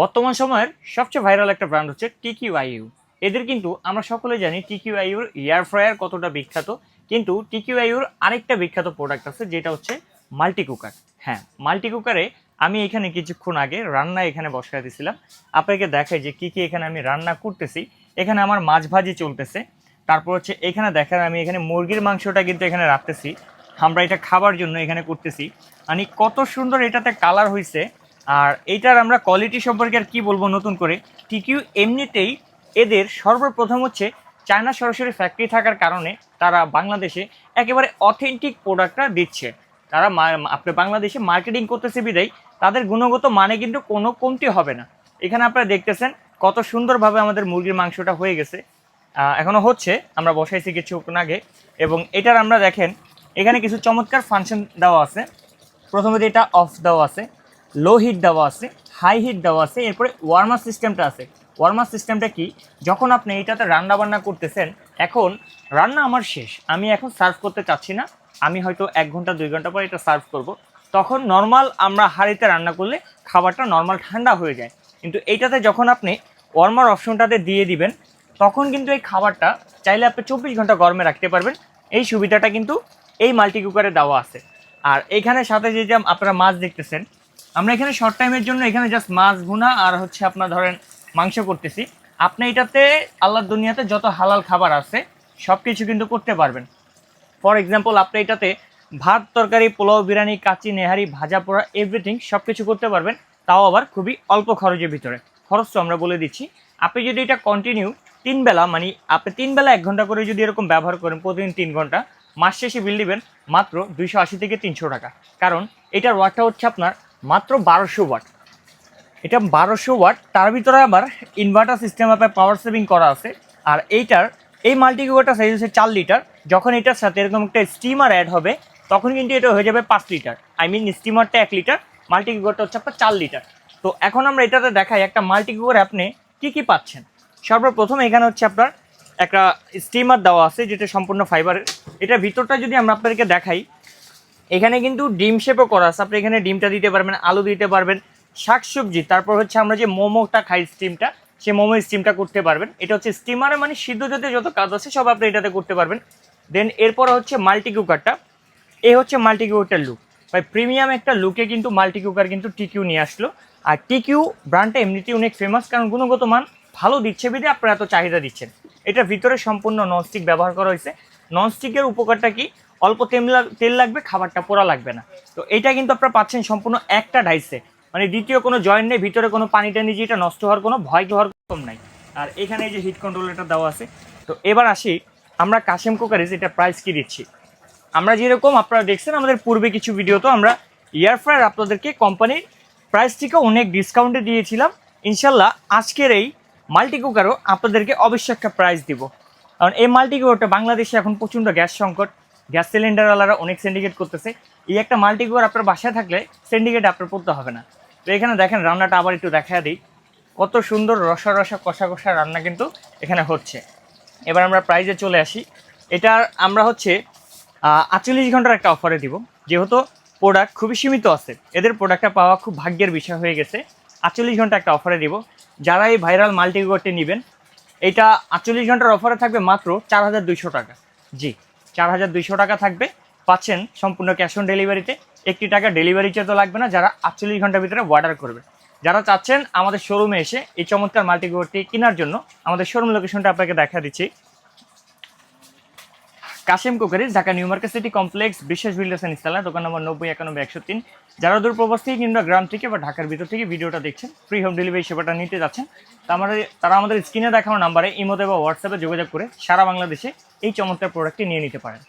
বর্তমান সময়ের সবচেয়ে ভাইরাল একটা ব্র্যান্ড হচ্ছে টিকিউআইইউ। এদের কিন্তু আমরা সকলে জানি টিকিউআইইউর এয়ার ফ্রায়ার কতটা বিখ্যাত, কিন্তু টিকিউআইইউর আরেকটা বিখ্যাত প্রোডাক্ট আছে যেটা হচ্ছে মাল্টি কুকার। হ্যাঁ, মাল্টি কুকারে আমি এখানে কিছুক্ষণ আগে রান্না এখানে বসায় দিয়েছিলাম। আপনাকে দেখাই যে কি কি এখানে আমি রান্না করতেছি। এখানে আমার মাছ ভাজি চলতেছে, তারপর হচ্ছে এখানে দেখেন আমি এখানে মুরগির মাংসটা কিন্তু এখানে রাখতেছি, আমরা এটা খাবার জন্য এখানে করতেছি। মানে কত সুন্দর এটাতে কালার হয়েছে। আর এইটার আমরা কোয়ালিটি সম্পর্কে আর কি বলবো নতুন করে। টিকিউ এমনিতেই এদের সর্বপ্রথম হচ্ছে চায়না সরাসরি ফ্যাক্টরি থাকার কারণে তারা বাংলাদেশে একেবারে অথেন্টিক প্রোডাক্টটা দিচ্ছে। তারা আপনি বাংলাদেশে মার্কেটিং করতেছে বিদায় তাদের গুণগত মানে কিন্তু কোনো কমতি হবে না। এখানে আপনারা দেখতেছেন কত সুন্দরভাবে আমাদের মুরগির মাংসটা হয়ে গেছে, এখনো হচ্ছে, আমরা বসাইছি কিছুক্ষণ আগে। এবং এটার আমরা দেখেন এখানে কিছু চমৎকার ফাংশন দেওয়া আছে। প্রথমত এটা অফ দেওয়া আছে, লো হিট দেওয়া আছে, হাই হিট দেওয়া আছে, এরপরে ওয়ার্মার সিস্টেমটা আছে। ওয়ার্মার সিস্টেমটা কি, যখন আপনি এইটাতে রান্না বান্না করতেছেন, এখন রান্না আমার শেষ, আমি এখন সার্ভ করতে চাচ্ছি না, আমি হয়তো 1 ঘন্টা 2 ঘন্টা পর এটা সার্ভ করব, তখন নর্মাল আমরা হাঁড়িতে রান্না করলে খাবারটা নর্মাল ঠান্ডা হয়ে যায়। কিন্তু এইটাতে যখন আপনি ওয়ার্মার অপশনটাতে দিয়ে দিবেন, তখন কিন্তু এই খাবারটা চাইলে আপনি 24 ঘন্টা গরমে রাখতে পারবেন। এই সুবিধাটা কিন্তু এই মাল্টি কুকারে দেওয়া আছে। আর এখানে সাথে যে যে আপনারা মাছ দেখতেছেন, আমরা এখানে শর্ট টাইমের জন্য এখানে জাস্ট মাছ ভুনা আর হচ্ছে আপনার ধরেন মাংস করতেছি। আপনি এটাতে আল্লাহর দুনিয়াতে যত হালাল খাবার আছে সব কিছু কিন্তু করতে পারবেন। ফর এক্সাম্পল আপনি এটাতে ভাত, তরকারি, পোলাও, বিরিয়ানি, কাচি, নেহারি, ভাজা পোড়া এভরিথিং সব কিছু করতে পারবেন, তাও আবার খুবই অল্প খরচের ভিতরে। খরচ তো আমরা বলে দিচ্ছি, আপনি যদি এটা কন্টিনিউ 3 বেলা, মানে আপনি 3 বেলা 1 ঘন্টা করে যদি এরকম ব্যবহার করেন, প্রতিদিন 3 ঘন্টা, মাস শেষে বিল দিবেন মাত্র 280 থেকে 300 টাকা। কারণ এটার ওয়াটটা হচ্ছে আপনার মাত্র 1200 ওয়াট। এটা 1200 ওয়াট, তার ভিতরে আবার ইনভার্টার সিস্টেম আপনার পাওয়ার সেভিং করা আছে। আর এইটার এই মাল্টি কুকারটা সাইজ হচ্ছে 4 লিটার। যখন এটার সাথে এরকম একটা স্টিমার অ্যাড হবে তখন কিন্তু এটা হয়ে যাবে 5 লিটার। আই মিন স্টিমারটা 1 লিটার, মাল্টি কুকারটা হচ্ছে আপনার 4 লিটার। তো এখন আমরা এটাতে দেখাই একটা মাল্টি কুকারে আপনি কি কি পাচ্ছেন। সর্বপ্রথম এখানে হচ্ছে আপনার একটা স্টিমার দেওয়া আছে যেটা সম্পূর্ণ ফাইবারের। এটার ভিতরটা যদি আমরা আপনাদেরকে দেখাই, এখানে কিন্তু ডিম শেপও করা আছে। আপনি এখানে ডিমটা দিতে পারবেন, আলু দিতে পারবেন, শাকসবজি, তারপর হচ্ছে আমরা যে মোমোটা খাই স্টিমটা, সেই মোমো স্টিমটা করতে পারবেন। এটা হচ্ছে স্টিমারে, মানে সিদ্ধ জাতীয় যত কাজ আছে সব আপনি এটাতে করতে পারবেন। দেন এরপর হচ্ছে মাল্টি কুকারটা, এই হচ্ছে মাল্টি কুকারটার লুক। ভাই প্রিমিয়াম একটা লুকে কিন্তু মাল্টি কুকার কিন্তু টিকিউ নিয়ে আসলো। আর টিকিউ ব্র্যান্ডটা এমনিতেই অনেক ফেমাস, কারণ গুণগত মান ভালো দিচ্ছে বিধে আপনারা এত চাহিদা দিচ্ছেন। এটার ভিতরে সম্পূর্ণ ননস্টিক ব্যবহার করা হয়েছে। ননস্টিকের উপকারটা কি, অল্প তেল লাগবে, খাবারটা পোড়া লাগবে না। তো এটা কিন্তু আপনারা পাচ্ছেন সম্পূর্ণ একটা ডাইসে, মানে দ্বিতীয় কোনো জয়েন্ট নেই, ভিতরে কোনো পানি টানি যে এটা নষ্ট হওয়ার কোনো ভয় হওয়ার কম নাই। আর এখানে এই যে হিট কন্ট্রোলারটা দেওয়া আছে। তো এবার আসি আমরা কাশেম কুকারিজ এটা প্রাইস কি দিচ্ছি। আমরা যেরকম আপনারা দেখছেন আমাদের পূর্বে কিছু ভিডিও, তো আমরা এয়ার ফ্রায়ার আপনাদেরকে কোম্পানির প্রাইস থেকে অনেক ডিসকাউন্টে দিয়েছিলাম। ইনশাল্লাহ আজকের এই মাল্টি কুকারও আপনাদেরকে অবশ্যই একটা প্রাইস দিব। কারণ এই মাল্টি কুকারটা বাংলাদেশে এখন প্রচণ্ড গ্যাস সংকট, গ্যাস সিলিন্ডারওয়ালারা অনেক সিন্ডিকেট করতেছে। এই একটা মাল্টি কুকার আপনার বাসায় থাকলে সিন্ডিকেট আপনার পড়তে হবে না। তো এখানে দেখেন রান্নাটা আবার একটু দেখা দিই, কত সুন্দর রসা রসা কষা কষা রান্না কিন্তু এখানে হচ্ছে। এবার আমরা প্রাইজে চলে আসি। এটার আমরা হচ্ছে 48 ঘন্টার একটা অফারে দিব, যেহেতু প্রোডাক্ট খুবই সীমিত আছে, এদের প্রোডাক্টটা পাওয়া খুব ভাগ্যের বিষয় হয়ে গেছে। 48 ঘন্টা একটা অফারে দিব। যারা এই ভাইরাল মাল্টি কুকারটি নেবেন, এটা 48 ঘন্টার অফারে থাকবে মাত্র 4200 টাকা। জি, 4200 টাকা থাকবে, পাচ্ছেন সম্পূর্ণ ক্যাশ অন ডেলিভারিতে। 1 টাকা ডেলিভারি চার্জও লাগবে না যারা 48 ঘন্টার ভিতরে অর্ডার করবে। যারা চাচ্ছেন আমাদের শোরুমে এসে এই চমৎকার মাল্টি কুকারটি কেনার জন্য, আমাদের শোরুম লোকেশনটা আপনাকে দেখা দিচ্ছি। Kashem cookeries, Dhaka new market city complex, বিশ্বাস বিল্ডার্স এন্ড ইনস্টলার, দোকান নম্বর 9091 103। যারা দূর প্রবাস থেকে কিংবা গ্রাম থেকে বা ঢাকার ভিতর থেকে ভিডিওটা দেখছেন, ফ্রি হোম ডেলিভারি সেবাটা নিতে যাচ্ছেন, তারা আমাদের স্ক্রিনে দেখানো নাম্বারে ইমোতে বা হোয়াটসঅ্যাপে যোগাযোগ করে সারা বাংলাদেশে এই চমৎকার প্রোডাক্টটি নিয়ে নিতে পারেন।